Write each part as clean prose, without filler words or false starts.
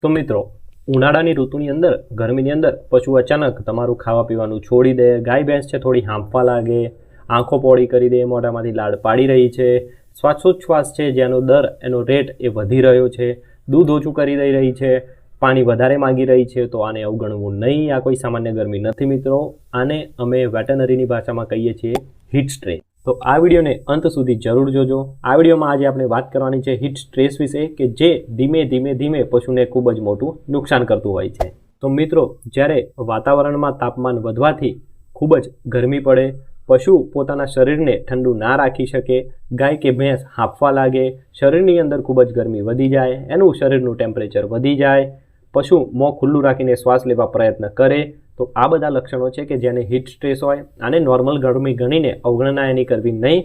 તો મિત્રો, ઉનાળાની ઋતુની અંદર ગરમીની અંદર પશુ અચાનક તમારું ખાવા પીવાનું છોડી દે, ગાય ભેંસ છે થોડી હાંફવા લાગે, આંખો પોળી કરી દે, મોઢામાંથી લાળ પાડી રહી છે, શ્વાસોચ્છ્વાસ છે જેનો દર એનો રેટ એ વધી રહ્યો છે, દૂધ ઓછું કરી દઈ રહી છે, પાણી વધારે માંગી રહી છે, તો આને અવગણવું નહીં. આ કોઈ સામાન્ય ગરમી નથી મિત્રો, આને અમે વેટરનરીની ભાષામાં કહીએ છીએ હીટ સ્ટ્રેસ. તો આ વિડીયોને અંત સુધી જરૂર જોજો. આ વિડીયોમાં આજે આપણે વાત કરવાની છે હીટ સ્ટ્રેસ વિશે, કે જે ધીમે ધીમે પશુને ખૂબ જ મોટું નુકસાન કરતું હોય છે. તો મિત્રો, જ્યારે વાતાવરણમાં તાપમાન વધવાથી ખૂબ જ ગરમી પડે, પશુ પોતાના શરીરને ઠંડુ ના રાખી શકે, ગાય કે ભેંસ હાંફવા લાગે, શરીરની અંદર ખૂબ જ ગરમી વધી જાય, એનું શરીરનું ટેમ્પરેચર વધી જાય, પશુ મોં ખુલ્લું રાખીને શ્વાસ લેવા પ્રયત્ન કરે, તો આ બધા લક્ષણો છે કે જેને હીટ સ્ટ્રેસ હોય. આને નોર્મલ ગરમી ગણીને અવગણના એની કરવી નહીં.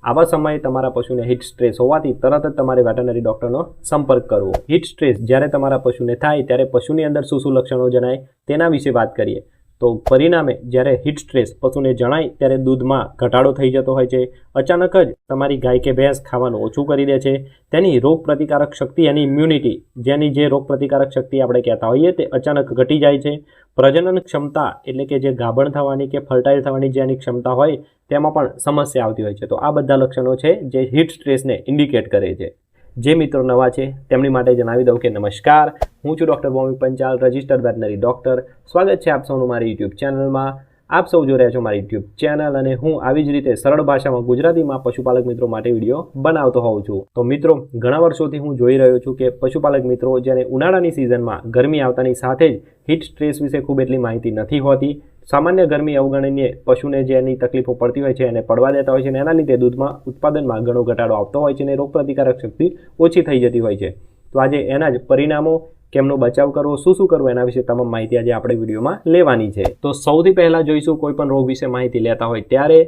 આવા સમયે તમારા પશુને હીટ સ્ટ્રેસ હોવાથી તરત જ તમારે વેટરનરી ડૉક્ટરનો સંપર્ક કરવો. હીટ સ્ટ્રેસ જ્યારે તમારા પશુને થાય ત્યારે પશુની અંદર શું લક્ષણો જણાય તેના વિશે વાત કરીએ. તો પરિણામે જ્યારે હીટ સ્ટ્રેસ પશુને જણાય ત્યારે દૂધમાં ઘટાડો થઈ જતો હોય છે. અચાનક જ તમારી ગાય કે ભેંસ ખાવાનું ઓછું કરી દે છે. તેની રોગ પ્રતિકારક શક્તિ, એની ઇમ્યુનિટી, જેની જે રોગ પ્રતિકારક શક્તિ આપણે કહેતા હોઈએ, તે અચાનક ઘટી જાય છે. પ્રજનન ક્ષમતા એટલે કે જે ગાભણ થવાની કે ફર્ટાઇલ થવાની જેની ક્ષમતા હોય તેમાં પણ સમસ્યા આવતી હોય છે. તો આ બધા લક્ષણો છે જે હીટ સ્ટ્રેસને ઇન્ડિકેટ કરે છે. જે મિત્રો નવા છે તેમની માટે જણાવી દઉં કે નમસ્કાર, હું છું ડૉક્ટર ભૌમિક પંચાલ, રજિસ્ટર્ડ વેટરનરી ડૉક્ટર. સ્વાગત છે આપ સૌનું મારી યુટ્યુબ ચેનલમાં. આપ સૌ જોઈ રહ્યા છો મારી યુટ્યુબ ચેનલ, અને હું આવી જ રીતે સરળ ભાષામાં ગુજરાતીમાં પશુપાલક મિત્રો માટે વિડીયો બનાવતો હોઉં છું. તો મિત્રો, ઘણા વર્ષોથી હું જોઈ રહ્યો છું કે પશુપાલક મિત્રો જેને ઉનાળાની સિઝનમાં ગરમી આવતાની સાથે જ હીટ સ્ટ્રેસ વિશે ખૂબ એટલી માહિતી નથી હોતી. સામાન્ય ગરમી અવગણીને પશુને જેની તકલીફો પડતી હોય છે એને પડવા દેતા હોય છે, અને એના લીધે દૂધમાં ઉત્પાદનમાં ઘણો ઘટાડો આવતો હોય છે, અને રોગ પ્રતિકારક શક્તિ ઓછી થઈ જતી હોય છે. તો આજે એના જ પરિણામો, કેમનો બચાવ કરવો, શું કરવું, એના વિશે તમામ માહિતી આજે આપણે વિડીયોમાં લેવાની છે. તો સૌથી પહેલાં જોઈશું, કોઈ પણ રોગ વિશે માહિતી લેતા હોય ત્યારે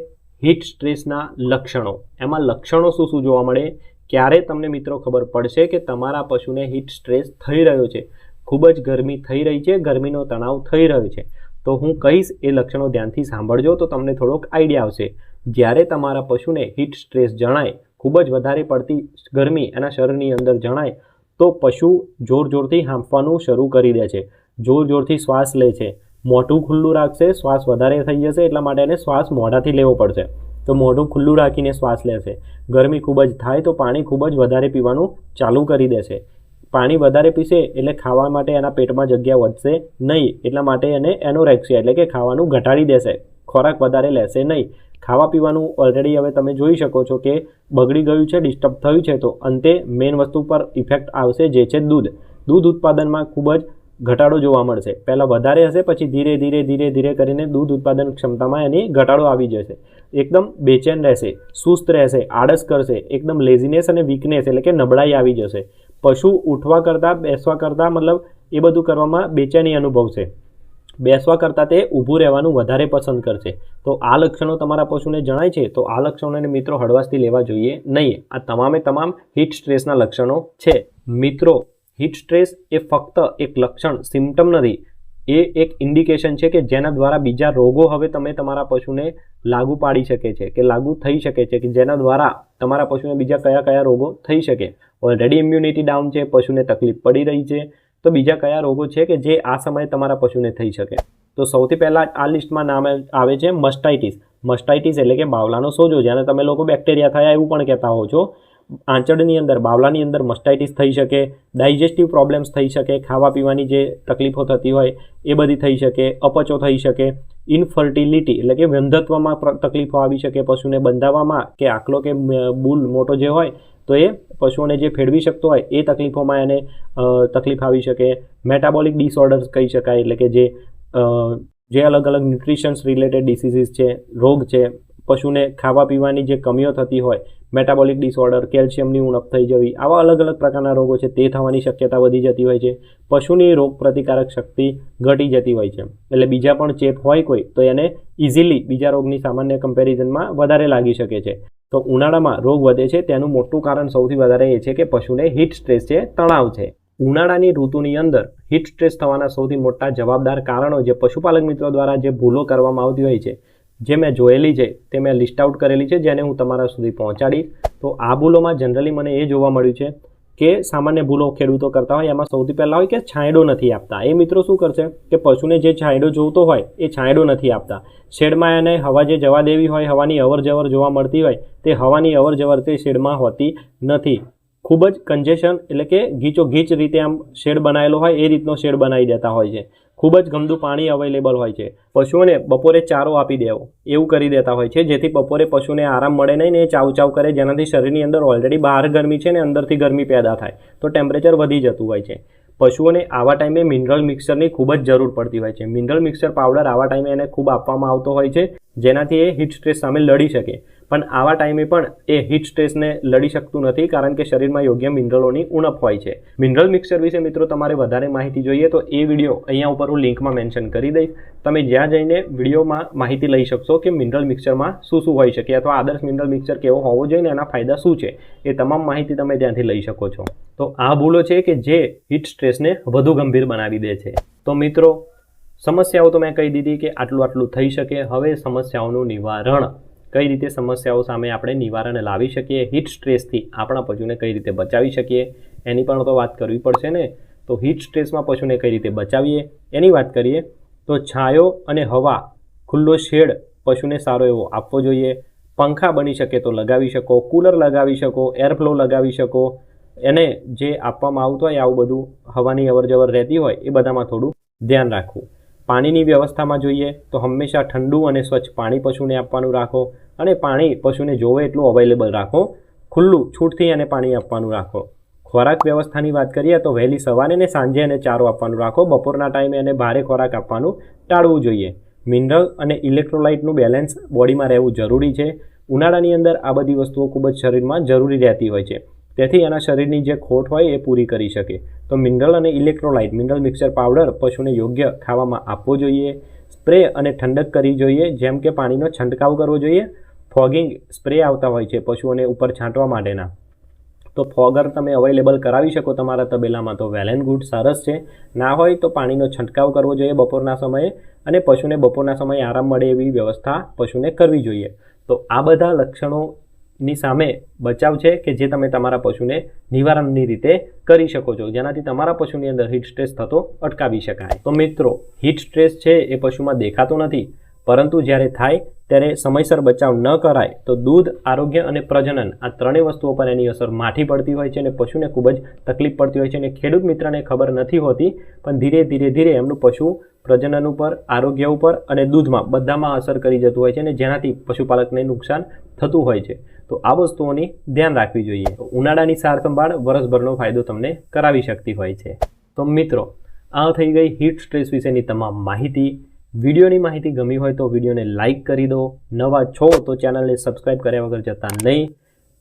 હીટ સ્ટ્રેસના લક્ષણો. એમાં લક્ષણો શું જોવા મળે, ક્યારે તમને મિત્રો ખબર પડશે કે તમારા પશુને હીટ સ્ટ્રેસ થઈ રહ્યો છે, ખૂબ જ ગરમી થઈ રહી છે, ગરમીનો તણાવ થઈ રહ્યો છે. તો હું કહીશ એ લક્ષણો ધ્યાનથી સાંભળજો તો તમને થોડોક આઈડિયા આવશે. જ્યારે તમારા પશુને હીટ સ્ટ્રેસ જણાય, ખૂબ જ વધારે પડતી ગરમી એના શરીરની અંદર જણાય, તો પશુ જોરથી હાંફવાનું શરૂ કરી દે છે, જોરથી શ્વાસ લે છે, મોઢું ખુલ્લું રાખશે, શ્વાસ વધારે થઈ જશે એટલા માટે એને શ્વાસ મોઢાથી લેવો પડશે, તો મોઢું ખુલ્લું રાખીને શ્વાસ લેશે. ગરમી ખૂબ જ થાય તો પાણી ખૂબ જ વધારે પીવાનું ચાલુ કરી દેશે. પાણી વધારે પીશે એટલે ખાવા માટે એના પેટમાં જગ્યા વધશે નહીં, એટલા માટે એને એનોરેક્સિયા એટલે કે ખાવાનું ઘટાડી દેશે, ખોરાક વધારે લેશે નહીં. ખાવા પીવાનું ઓલરેડી હવે તમે જોઈ શકો છો કે બગડી ગયું છે, ડિસ્ટર્બ થયું છે, તો અંતે મેઇન વસ્તુ પર ઇફેક્ટ આવશે, જે છે દૂધ. દૂધ ઉત્પાદનમાં ખૂબ જ ઘટાડો જોવા મળશે. પહેલાં વધારે હશે, પછી ધીરે કરીને દૂધ ઉત્પાદન ક્ષમતામાં એની ઘટાડો આવી જશે. એકદમ બેચેન રહેશે, સુસ્ત રહેશે, આળસ કરશે, એકદમ લેઝીનેસ અને વીકનેસ એટલે કે નબળાઈ આવી જશે. પશુ ઉઠવા કરતાં, બેસવા કરતાં, મતલબ એ બધું કરવામાં બેચેની અનુભવશે. બેસવા કરતાં તે ઊભું રહેવાનું વધારે પસંદ કરશે. તો આ લક્ષણો તમારા પશુને જણાય છે તો આ લક્ષણોને મિત્રો હળવાશથી લેવા જોઈએ નહીં. આ તમામ હીટ સ્ટ્રેસના લક્ષણો છે. મિત્રો, હીટ સ્ટ્રેસ એ ફક્ત એક લક્ષણ, સિમ્ટમ નથી, એ એક ઇન્ડિકેશન છે કે જેના દ્વારા બીજા રોગો હવે તમે તમારા પશુને લાગુ પાડી શકે છે, કે લાગુ થઈ શકે છે, કે જેના દ્વારા તમારા પશુને બીજા કયા રોગો થઈ શકે. ઓલરેડી ઇમ્યુનિટી ડાઉન છે, પશુને તકલીફ પડી રહી છે, તો બીજા કયા રોગો છે કે જે આ સમયે તમારા પશુને થઈ શકે. તો સૌથી પહેલાં આ લિસ્ટમાં નામ આવે છે મસ્ટાઇટિસ. મસ્ટાઇટિસ એટલે કે બાવલાનો સોજો, જેને તમે લોકો બેક્ટેરિયા થયા એવું પણ કહેતા હો છો. આંચળની અંદર, બાવલાની અંદર મસ્ટાઇટિસ થઈ શકે, ડાયજેસ્ટિવ પ્રોબ્લેમ્સ થઈ શકે, ખાવા પીવાની જે તકલીફો થતી હોય એ બધી થઈ શકે, અપચો થઈ શકે, ઇનફર્ટિલિટી એટલે કે વંધત્વમાં તકલીફો આવી શકે, પશુને બંધાવવામાં કે આખલો કે બુલ મોટો જે હોય તો એ પશુઓને જે ફેરવી શકતો હોય એ તકલીફોમાં એને તકલીફ આવી શકે. મેટાબોલિક ડિસઓર્ડર્સ કહી શકાય, એટલે કે જે અલગ ન્યુટ્રિશન્સ રિલેટેડ ડિસીઝીસ છે, રોગ છે, પશુને ખાવા પીવાની જે કમીઓ થતી હોય, મેટાબોલિક ડિસઓર્ડર, કેલ્શિયમની ઉણપ થઈ જવી, આવા અલગ પ્રકારના રોગો છે તે થવાની શક્યતા વધી જતી હોય છે. પશુની રોગ પ્રતિકારક શક્તિ ઘટી જતી હોય છે, એટલે બીજા પણ ચેપ હોય કોઈ તો એને ઇઝીલી બીજા રોગની સામાન્ય કમ્પેરિઝનમાં વધારે લાગી શકે છે. તો ઉનાળામાં રોગ વધે છે તેનું મોટું કારણ સૌથી વધારે એ છે કે પશુને હીટ સ્ટ્રેસ છે, તણાવ છે. ઉનાળાની ઋતુની અંદર હીટ સ્ટ્રેસ થવાના સૌથી મોટા જવાબદાર કારણો જે પશુપાલક મિત્રો દ્વારા જે ભૂલો કરવામાં આવતી હોય છે, જે મેં જોયેલી છે તે મેં લિસ્ટ આઉટ કરેલી છે, જેને હું તમારા સુધી પહોંચાડીશ. તો આ ભૂલોમાં જનરલી મને એ જોવા મળ્યું છે કે સામાન્ય ભૂલો ખેડૂતો કરતા હોય એમાં સૌથી પહેલાં હોય કે છાંયડો નથી આપતા. એ મિત્રો શું કરશે કે પશુને જે છાંયડો જોઈતો હોય એ છાંયડો નથી આપતા. શેડમાં એને હવા જે જવા દેવી હોય, હવાની અવર જવર જોવા મળતી હોય, તે હવાની અવર જવર તે શેડમાં હોતી નથી. ખૂબ જ કન્જેશન એટલે કે ગીચોગીચ રીતે આમ શેડ બનાવેલો હોય એ રીતનો શેડ બનાવી દેતા હોય છે. ખૂબ જ ગંદુ પાણી અવેલેબલ હોય છે. પશુઓને બપોરે ચારો આપી દેવો એવું કરી દેતા હોય છે, જેથી બપોરે પશુને આરામ મળે નહીં ને એ ચાવ કરે, જેનાથી શરીરની અંદર ઓલરેડી બહાર ગરમી છે ને અંદરથી ગરમી પેદા થાય તો ટેમ્પરેચર વધી જતું હોય છે. પશુઓને આવા ટાઈમે મિનરલ મિક્સરની ખૂબ જ જરૂર પડતી હોય છે. મિનરલ મિક્સર પાવડર આવા ટાઈમે એને ખૂબ આપવામાં આવતો હોય છે, જેનાથી એ હીટ સ્ટ્રેસ સામે લડી શકે. પણ આવા ટાઈમે પણ એ હીટ સ્ટ્રેસને લડી શકતું નથી, કારણ કે શરીરમાં યોગ્ય મિનરલોની ઉણપ હોય છે. મિનરલ મિક્સર વિશે મિત્રો તમારે વધારે માહિતી જોઈએ તો એ વિડીયો અહીંયા ઉપર હું લિંકમાં મેન્શન કરી દઈશ. તમે જ્યાં જઈને વિડીયોમાં માહિતી લઈ શકશો કે મિનરલ મિક્સરમાં શું શું હોઈ શકે, અથવા આદર્શ મિનરલ મિક્સર કેવો હોવો જોઈએ ને એના ફાયદા શું છે, એ તમામ માહિતી તમે ત્યાંથી લઈ શકો છો. તો આ ભૂલો છે કે જે હીટ સ્ટ્રેસને વધુ ગંભીર બનાવી દે છે. તો મિત્રો સમસ્યાઓ તો મેં કહી દીધી કે આટલું થઈ શકે. હવે સમસ્યાઓનું નિવારણ, કઈ રીતે સમસ્યાઓ સામે આપણે નિવારણ લાવી શકીએ, હીટ સ્ટ્રેસથી આપણા પશુને કઈ રીતે બચાવી શકીએ એની પણ તો વાત કરવી પડશે ને. તો હીટ સ્ટ્રેસમાં પશુને કઈ રીતે બચાવીએ એની વાત કરીએ તો છાંયો અને હવા, ખુલ્લો શેડ પશુને સારો એવો આપવો જોઈએ. પંખા બની શકે તો લગાવી શકો, કુલર લગાવી શકો, એરફ્લો લગાવી શકો. એને જે આપવામાં આવતું હોય આવું બધું હવાની અવર જવર રહેતી હોય એ બધામાં થોડું ધ્યાન રાખવું. પાણીની વ્યવસ્થામાં જોઈએ તો હંમેશા ઠંડુ અને સ્વચ્છ પાણી પશુને આપવાનું રાખો, અને પાણી પશુને જોવે એટલું અવેલેબલ રાખો. ખુલ્લું છૂટથી એને પાણી આપવાનું રાખો. ખોરાક વ્યવસ્થાની વાત કરીએ તો વહેલી સવારે ને સાંજે એને ચારો આપવાનું રાખો. બપોરના ટાઈમે એને ભારે ખોરાક આપવાનું ટાળવું જોઈએ. મિનરલ અને ઇલેક્ટ્રોલાઇટનું બેલેન્સ બોડીમાં રહેવું જરૂરી છે. ઉનાળાની અંદર આ બધી વસ્તુઓ ખૂબ જ શરીરમાં જરૂરી રહેતી હોય છે, તેથી એના શરીરની જે ખોટ હોય એ પૂરી કરી શકે. તો મિનરલ અને ઇલેક્ટ્રોલાઇટ, મિનરલ મિક્સર પાવડર પશુને યોગ્ય ખાવામાં આપવો જોઈએ. સ્પ્રે અને ઠંડક કરવી જોઈએ, જેમ કે પાણીનો છંટકાવ કરવો જોઈએ. ફોગિંગ સ્પ્રે આવતા હોય છે પશુઓને ઉપર છાંટવા માટેના, તો ફોગર તમે અવેલેબલ કરાવી શકો તમારા તબેલામાં તો વેલ એન્ડ ગુડ, સરસ છે. ના હોય તો પાણીનો છંટકાવ કરવો જોઈએ બપોરના સમયે, અને પશુને બપોરના સમયે આરામ મળે એવી વ્યવસ્થા પશુને કરવી જોઈએ. તો આ બધા લક્ષણોની સામે બચાવ છે કે જે તમે તમારા પશુને નિવારણની રીતે કરી શકો છો, જેનાથી તમારા પશુની અંદર હીટ સ્ટ્રેસ થતો અટકાવી શકાય. તો મિત્રો હીટ સ્ટ્રેસ છે એ પશુમાં દેખાતો નથી, પરંતુ જ્યારે થાય ત્યારે સમયસર બચાવ ન કરાય તો દૂધ, આરોગ્ય અને પ્રજનન આ ત્રણેય વસ્તુઓ પર એની અસર માઠી પડતી હોય છે અને પશુને ખૂબ જ તકલીફ પડતી હોય છે. અને ખેડૂત મિત્રને ખબર નથી હોતી, પણ ધીરે ધીરે એમનું પશુ પ્રજનન ઉપર, આરોગ્ય ઉપર અને દૂધમાં બધામાં અસર કરી જતું હોય છે, અને જેનાથી પશુપાલકને નુકસાન થતું હોય છે. તો આ વસ્તુઓની ધ્યાન રાખવી જોઈએ. ઉનાળાની સાર સંભાળ વર્ષભરનો ફાયદો તમને કરાવી શકતી હોય છે. તો મિત્રો આ થઈ ગઈ હીટ સ્ટ્રેસ વિશેની તમામ માહિતી. વિડીયોની માહિતી ગમી હોય તો વિડીયોને લાઇક કરી દો. નવા છો તો ચેનલને સબસ્ક્રાઈબ કર્યા વગર જતા નહીં.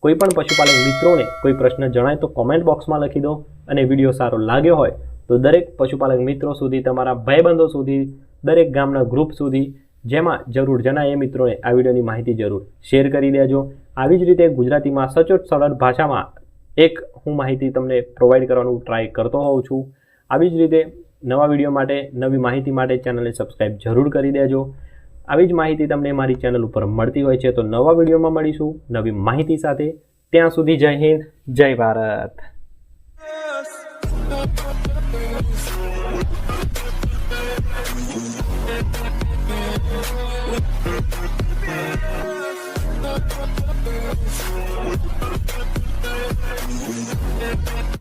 કોઈ પણ પશુપાલક મિત્રોને કોઈ પ્રશ્ન જણાય તો કોમેન્ટ બોક્સમાં લખી દો, અને વિડીયો સારો લાગ્યો હોય તો દરેક પશુપાલક મિત્રો સુધી, તમારા ભાઈબંધો સુધી, દરેક ગામના ગ્રુપ સુધી જેમાં જરૂર જણાય એ મિત્રોને આ વિડીયોની માહિતી જરૂર શેર કરી દેજો. આવી જ રીતે ગુજરાતીમાં સચોટ સરળ ભાષામાં હું માહિતી તમને પ્રોવાઈડ કરવાનું ટ્રાય કરતો હોઉં છું. આવી જ રીતે નવા વિડીયો માટે, નવી માહિતી માટે ચેનલને સબસ્ક્રાઈબ જરૂર કરી દેજો. આવી જ માહિતી તમને મારી ચેનલ ઉપર મળતી હોય છે. તો નવા વિડીયોમાં મળીશું નવી માહિતી સાથે. ત્યાં સુધી જય હિન્દ, જય ભારત.